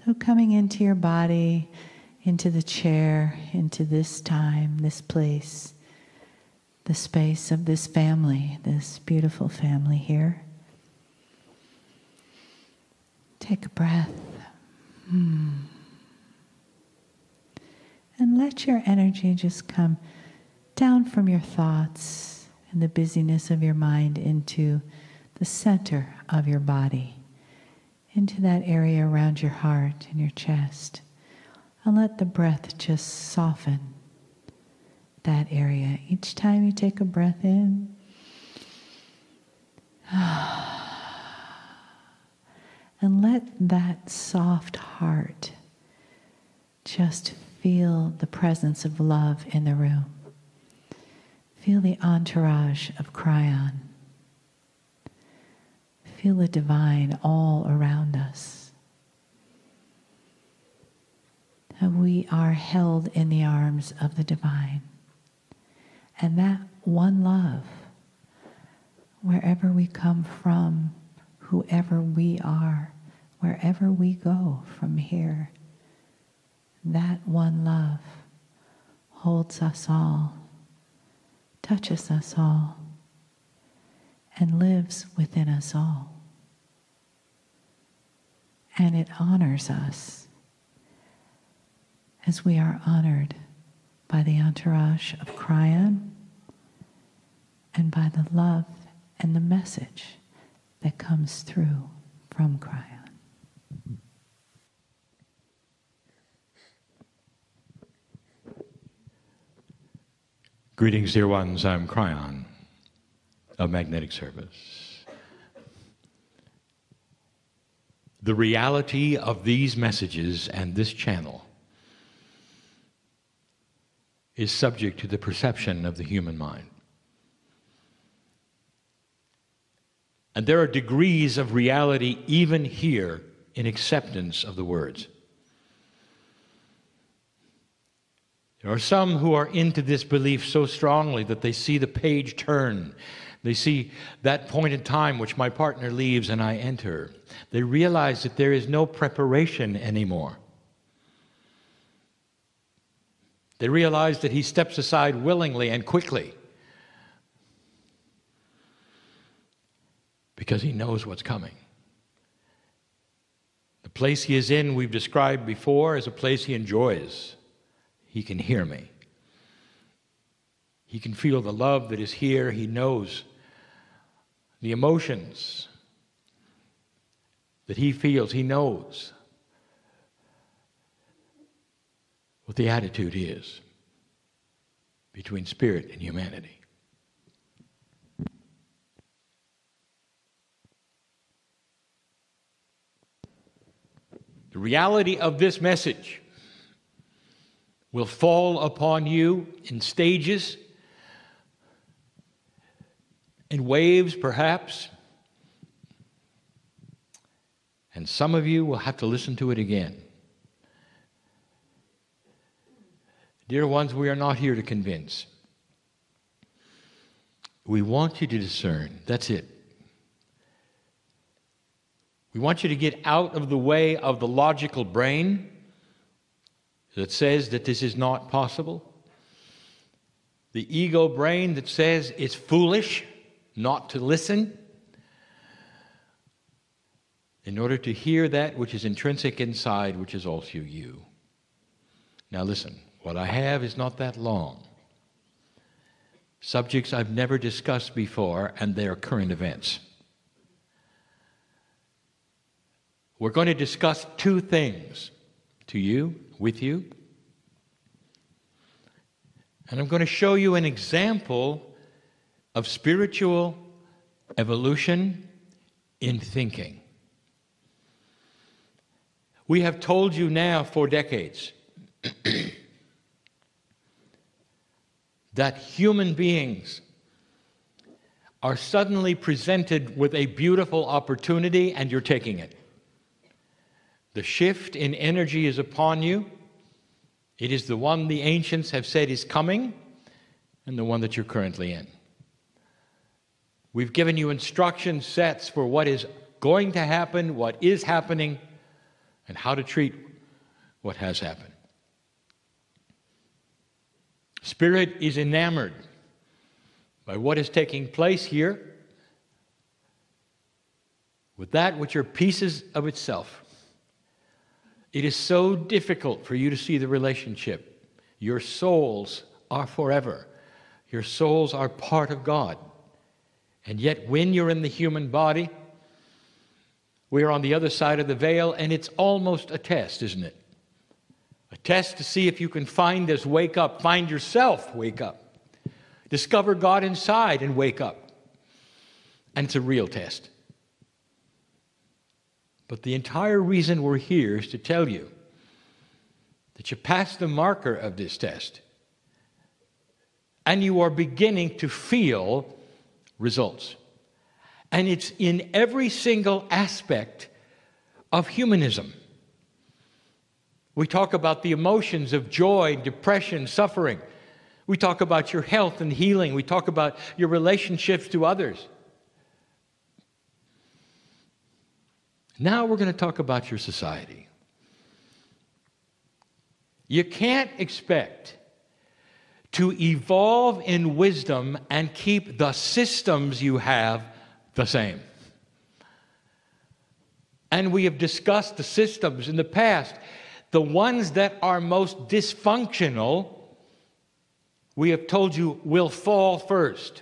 So coming into your body, into the chair, into this time, this place, the space of this family, this beautiful family here. Take a breath. And let your energy just come down from your thoughts and the busyness of your mind into the center of your body, into that area around your heart and your chest. And let the breath just soften that area. Each time you take a breath in, and let that soft heart just feel the presence of love in the room. Feel the entourage of Kryon. Feel the divine all around us. And we are held in the arms of the divine. And that one love, wherever we come from, whoever we are, wherever we go from here, that one love holds us all, touches us all, and lives within us all. And it honors us as we are honored by the entourage of Kryon and by the love and the message that comes through from Kryon. Greetings, dear ones. I'm Kryon of Magnetic Service. The reality of these messages and this channel is subject to the perception of the human mind. And there are degrees of reality even here in acceptance of the words. There are some who are into this belief so strongly that they see the page turn. They see that point in time which my partner leaves and I enter. They realize that there is no preparation anymore. They realize that he steps aside willingly and quickly because he knows what's coming. The place he is in, we've described before, as a place he enjoys. He can hear me. He can feel the love that is here. He knows the emotions that he feels. He knows what the attitude is between spirit and humanity. The reality of this message will fall upon you in stages, in waves perhaps, and some of you will have to listen to it again. Dear ones, we are not here to convince. We want you to discern. That's it. We want you to get out of the way of the logical brain that says that this is not possible. The ego brain that says it's foolish not to listen, in order to hear that which is intrinsic inside, which is also you. Now listen, what I have is not that long. Subjects I've never discussed before, and they are current events. We're going to discuss two things to you, with you. And I'm going to show you an example of spiritual evolution in thinking. We have told you now for decades that human beings are suddenly presented with a beautiful opportunity, and you're taking it. The shift in energy is upon you. It is the one the ancients have said is coming, and the one that you're currently in. We've given you instruction sets for what is going to happen, what is happening, and how to treat what has happened. Spirit is enamored by what is taking place here with that which are pieces of itself. It is so difficult for you to see the relationship. Your souls are forever. Your souls are part of God. And yet when you're in the human body, we're on the other side of the veil, and it's almost a test, isn't it? A test to see if you can find this wake up, find yourself, wake up. Discover God inside and wake up. And it's a real test. But the entire reason we're here is to tell you that you passed the marker of this test and you are beginning to feel results. And it's in every single aspect of humanism. We talk about the emotions of joy, depression, suffering. We talk about your health and healing. We talk about your relationships to others. Now we're going to talk about your society. You can't expect to evolve in wisdom and keep the systems you have the same. And we have discussed the systems in the past. The ones that are most dysfunctional, we have told you, will fall first.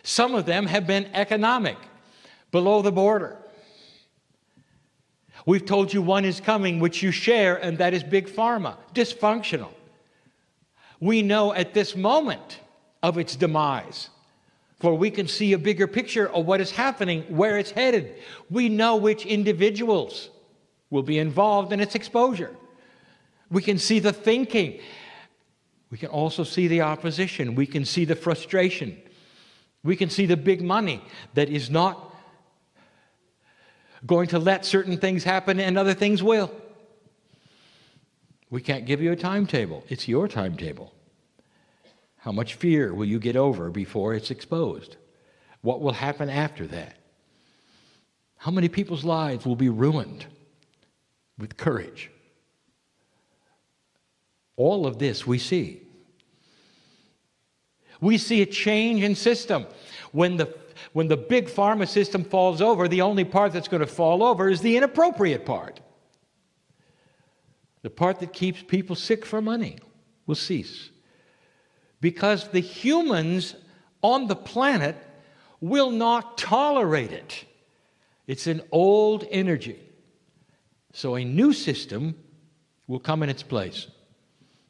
Some of them have been economic, below the border. We've told you one is coming, which you share, and that is Big Pharma, dysfunctional. We know at this moment of its demise, for we can see a bigger picture of what is happening, where it's headed. We know which individuals will be involved in its exposure. We can see the thinking. We can also see the opposition. We can see the frustration. We can see the big money that is not going to let certain things happen and other things will. We can't give you a timetable. It's your timetable. How much fear will you get over before it's exposed? What will happen after that? How many people's lives will be ruined with courage? All of this we see. We see a change in system. When the big pharma system falls over, the only part that's going to fall over is the inappropriate part. The part that keeps people sick for money will cease. Because the humans on the planet will not tolerate it. It's an old energy. So a new system will come in its place.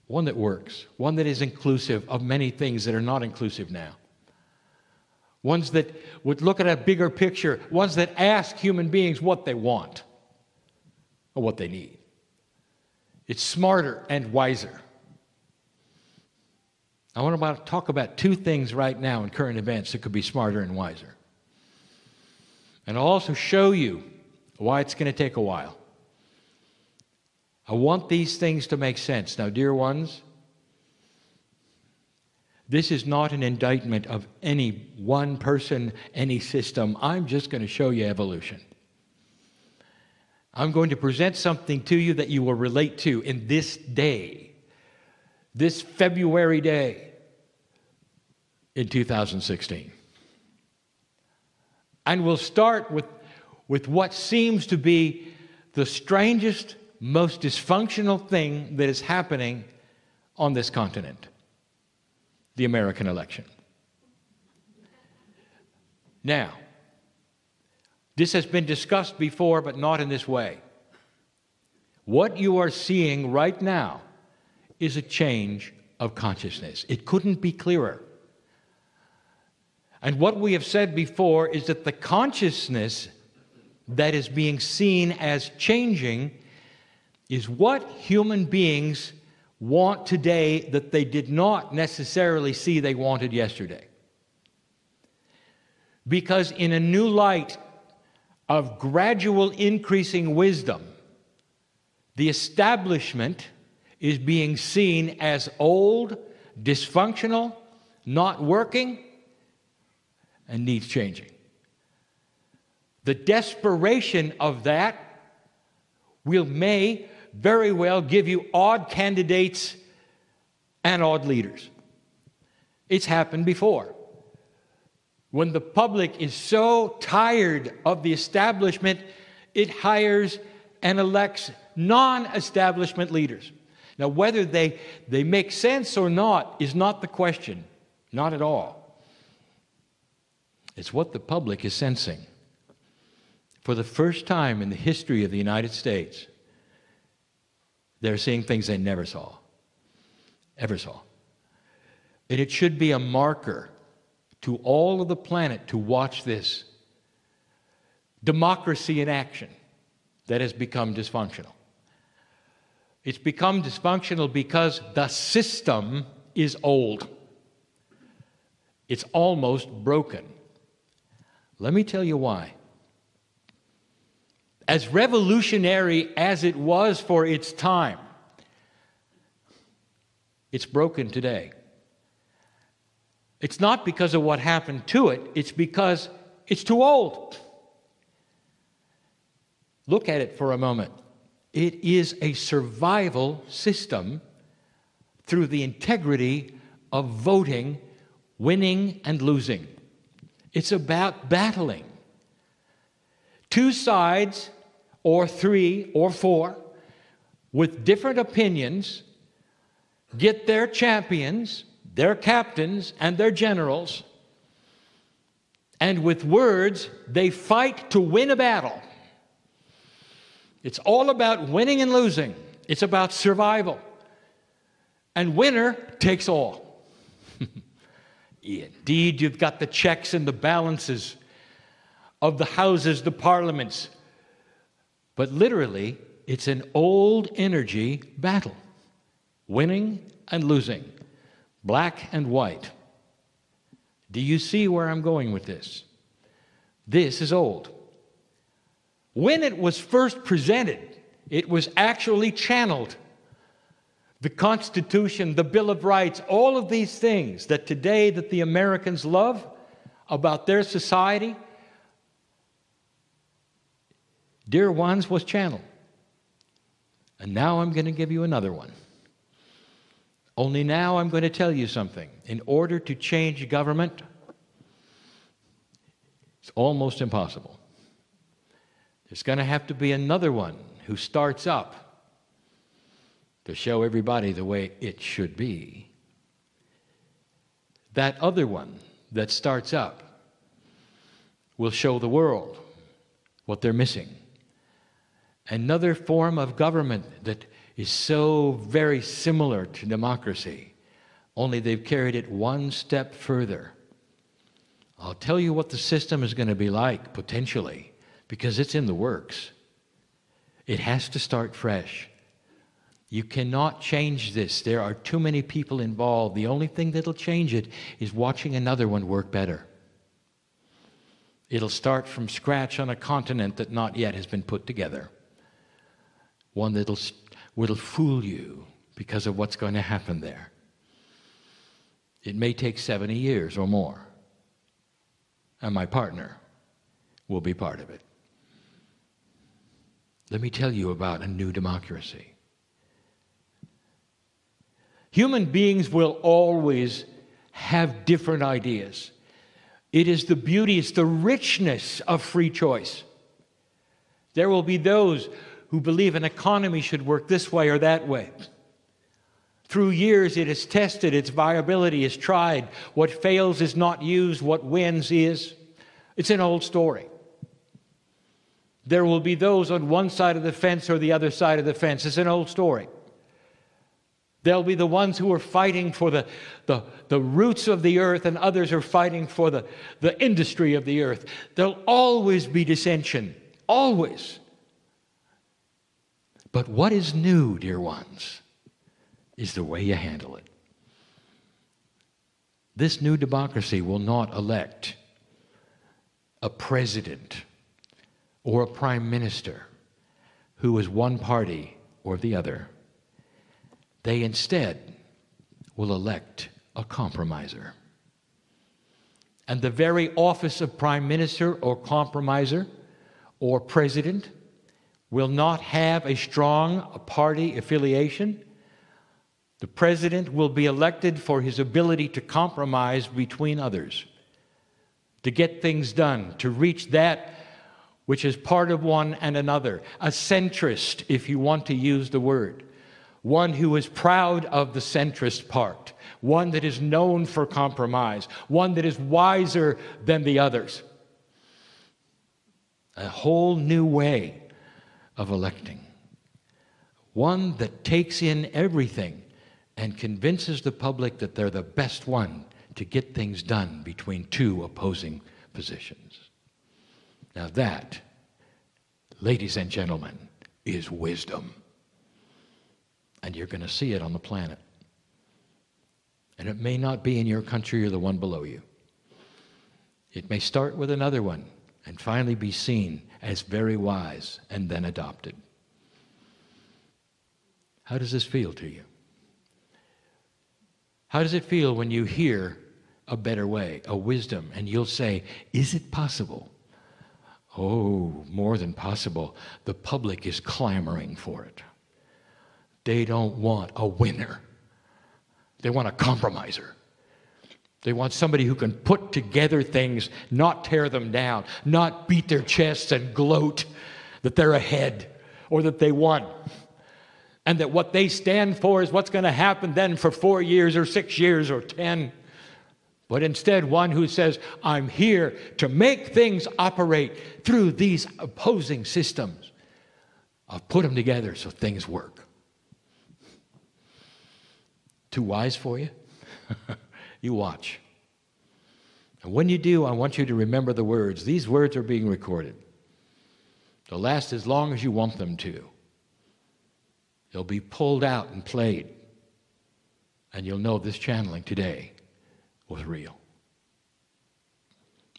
One that works, one that is inclusive of many things that are not inclusive now. Ones that would look at a bigger picture, ones that ask human beings what they want or what they need. It's smarter and wiser. I want to talk about two things right now in current events that could be smarter and wiser. And I'll also show you why it's going to take a while. I want these things to make sense. Now, dear ones, this is not an indictment of any one person, any system. I'm just going to show you evolution. I'm going to present something to you that you will relate to in this day, this February day in 2016. And we'll start with what seems to be the strangest, most dysfunctional thing that is happening on this continent, the American election. Now, this has been discussed before, but not in this way. What you are seeing right now is a change of consciousness. It couldn't be clearer. And what we have said before is that the consciousness that is being seen as changing is what human beings want today that they did not necessarily see they wanted yesterday. Because in a new light of gradual increasing wisdom, the establishment is being seen as old, dysfunctional, not working, and needs changing. The desperation of that may very well give you odd candidates and odd leaders. It's happened before. When the public is so tired of the establishment, it hires and elects non-establishment leaders. Now, whether they make sense or not is not the question. Not at all. It's what the public is sensing. For the first time in the history of the United States, they're seeing things they never saw, ever saw. And it should be a marker to all of the planet to watch this. Democracy in action that has become dysfunctional. It's become dysfunctional because the system is old. It's almost broken. Let me tell you why. As revolutionary as it was for its time, it's broken today. It's not because of what happened to it, it's because it's too old. Look at it for a moment. It is a survival system through the integrity of voting, winning and losing. It's about battling. Two sides, or three, or four, with different opinions, get their champions, their captains, and their generals, and with words, they fight to win a battle. It's all about winning and losing. It's about survival. And winner takes all. Indeed, you've got the checks and the balances of the houses, the parliaments. But literally, it's an old energy battle. Winning and losing. Black and white. Do you see where I'm going with this? This is old. When it was first presented, it was actually channeled. The Constitution, the Bill of Rights, all of these things that today that the Americans love about their society, dear ones, was channeled. And now I'm going to give you another one. Only now I'm going to tell you something. In order to change government, it's almost impossible. There's going to have to be another one who starts up to show everybody the way it should be. That other one that starts up will show the world what they're missing. Another form of government that is so very similar to democracy, only they've carried it one step further. I'll tell you what the system is going to be like, potentially, because it's in the works. It has to start fresh. You cannot change this. There are too many people involved. The only thing that'll change it is watching another one work better. It'll start from scratch on a continent that not yet has been put together. One that'll fool you because of what's going to happen there. It may take 70 years or more. And my partner will be part of it. Let me tell you about a new democracy. Human beings will always have different ideas. It is the beauty, it's the richness of free choice. There will be those who believe an economy should work this way or that way. Through years, it is tested, its viability is tried. What fails is not used, what wins is. It's an old story. There will be those on one side of the fence or the other side of the fence. It's an old story. There'll be the ones who are fighting for the roots of the earth, and others are fighting for the industry of the earth. There'll always be dissension. Always. But what is new, dear ones, is the way you handle it. This new democracy will not elect a president or a prime minister who is one party or the other. They instead will elect a compromiser. And the very office of prime minister or compromiser or president will not have a strong party affiliation. The president will be elected for his ability to compromise between others, to get things done, to reach that which is part of one and another. A centrist, if you want to use the word. One who is proud of the centrist part. One that is known for compromise. One that is wiser than the others. A whole new way of electing. One that takes in everything and convinces the public that they're the best one to get things done between two opposing positions. Now that, ladies and gentlemen, is wisdom. And you're going to see it on the planet. And it may not be in your country or the one below you. It may start with another one and finally be seen as very wise and then adopted. How does this feel to you? How does it feel when you hear a better way, a wisdom, and you'll say, is it possible? Oh, more than possible. The public is clamoring for it. They don't want a winner. They want a compromiser. They want somebody who can put together things, not tear them down, not beat their chests and gloat that they're ahead or that they won. And that what they stand for is what's going to happen then for 4 years or 6 years or 10. But instead, one who says, I'm here to make things operate through these opposing systems. I'll put them together so things work. Too wise for you? You watch. And when you do, I want you to remember the words. These words are being recorded. They'll last as long as you want them to. They'll be pulled out and played. And you'll know this channeling today was real.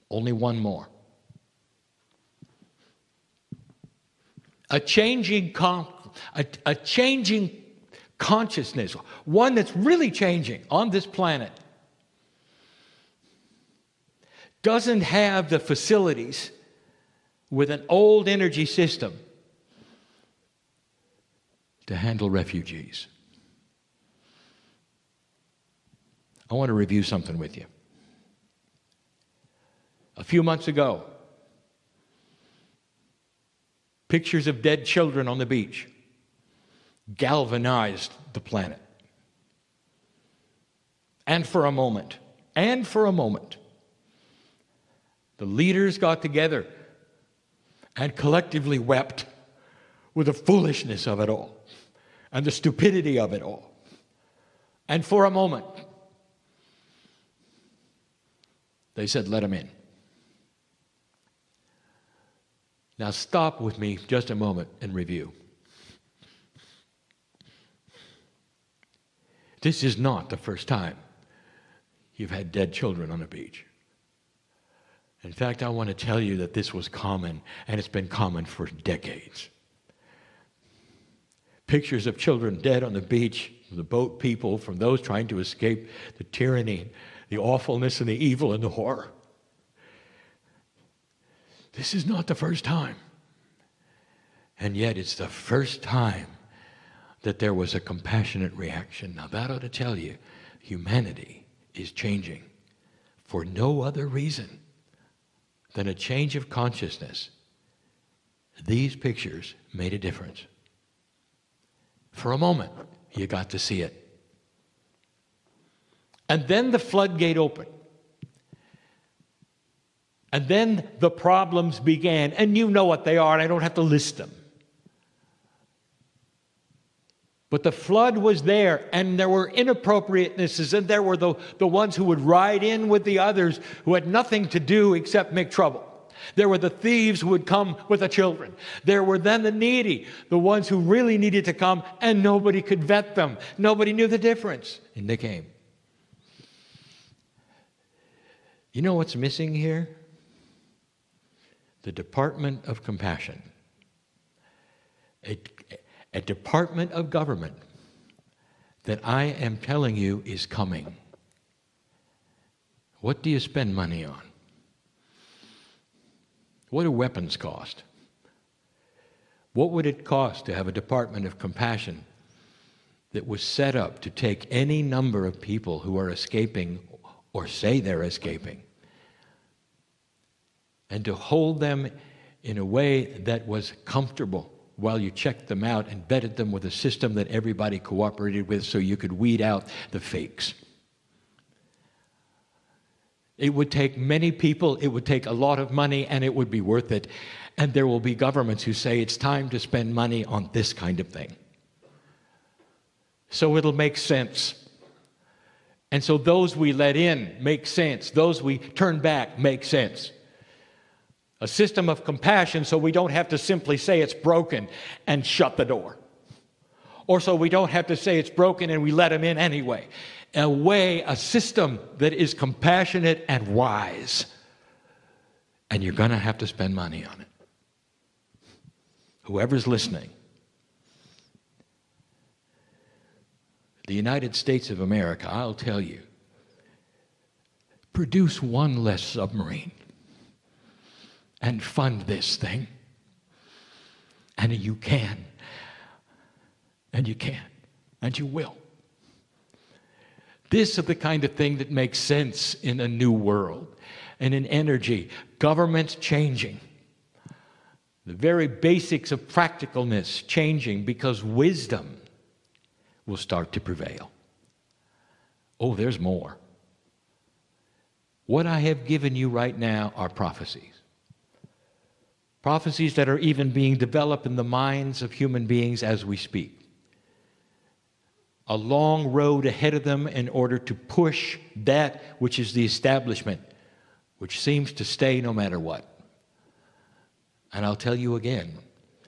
Only one more. A changing consciousness, one that's really changing on this planet, doesn't have the facilities with an old energy system to handle refugees. I want to review something with you. A few months ago, pictures of dead children on the beach galvanized the planet. And for a moment, the leaders got together and collectively wept with the foolishness of it all and the stupidity of it all. And for a moment, they said, let them in. Now stop with me just a moment and review. This is not the first time you've had dead children on a beach. In fact, I want to tell you that this was common, and it's been common for decades. Pictures of children dead on the beach, from the boat people, from those trying to escape the tyranny, the awfulness and the evil and the horror. This is not the first time. And yet it's the first time that there was a compassionate reaction. Now that ought to tell you, humanity is changing for no other reason than a change of consciousness. These pictures made a difference. For a moment, you got to see it. And then the floodgate opened. And then the problems began. And you know what they are, and I don't have to list them. But the flood was there, and there were inappropriatenesses, and there were the ones who would ride in with the others who had nothing to do except make trouble. There were the thieves who would come with the children. There were then the needy, the ones who really needed to come, and nobody could vet them. Nobody knew the difference, and they came. You know what's missing here? The Department of Compassion. A department of government that I am telling you is coming. What do you spend money on? What do weapons cost? What would it cost to have a Department of Compassion that was set up to take any number of people who are escaping or say they're escaping and to hold them in a way that was comfortable while you checked them out and vetted them with a system that everybody cooperated with so you could weed out the fakes? It would take many people, it would take a lot of money, and it would be worth it. And there will be governments who say it's time to spend money on this kind of thing. So it'll make sense. And so those we let in make sense. Those we turn back make sense. A system of compassion so we don't have to simply say it's broken and shut the door. Or so we don't have to say it's broken and we let them in anyway. A system that is compassionate and wise. And you're going to have to spend money on it. Whoever's listening. The United States of America, I'll tell you, produce one less submarine and fund this thing. And you can. And you can. And you will. This is the kind of thing that makes sense in a new world and in energy. Governments changing. The very basics of practicalness changing because wisdom will start to prevail. Oh, there's more. What I have given you right now are prophecies. Prophecies that are even being developed in the minds of human beings as we speak. A long road ahead of them in order to push that which is the establishment, which seems to stay no matter what. And I'll tell you again,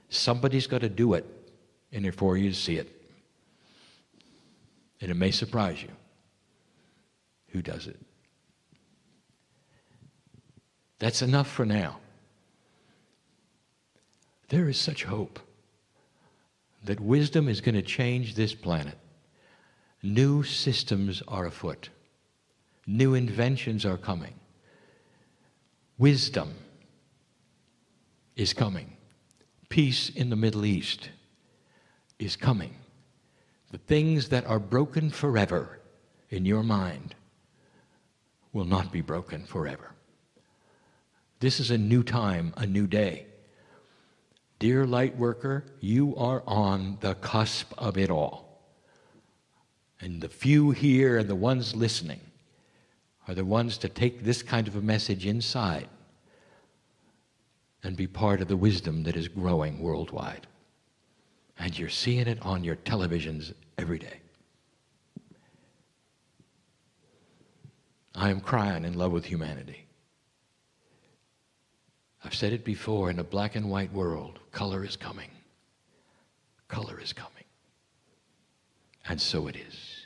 somebody's got to do it in order for you to see it. And it may surprise you who does it. That's enough for now. There is such hope that wisdom is going to change this planet. New systems are afoot. New inventions are coming. Wisdom is coming. Peace in the Middle East is coming. The things that are broken forever in your mind will not be broken forever. This is a new time, a new day. Dear light worker, you are on the cusp of it all. And the few here and the ones listening are the ones to take this kind of a message inside and be part of the wisdom that is growing worldwide. And you're seeing it on your televisions every day. I am Kryon, in love with humanity. I've said it before, in a black and white world, color is coming. Color is coming. And so it is.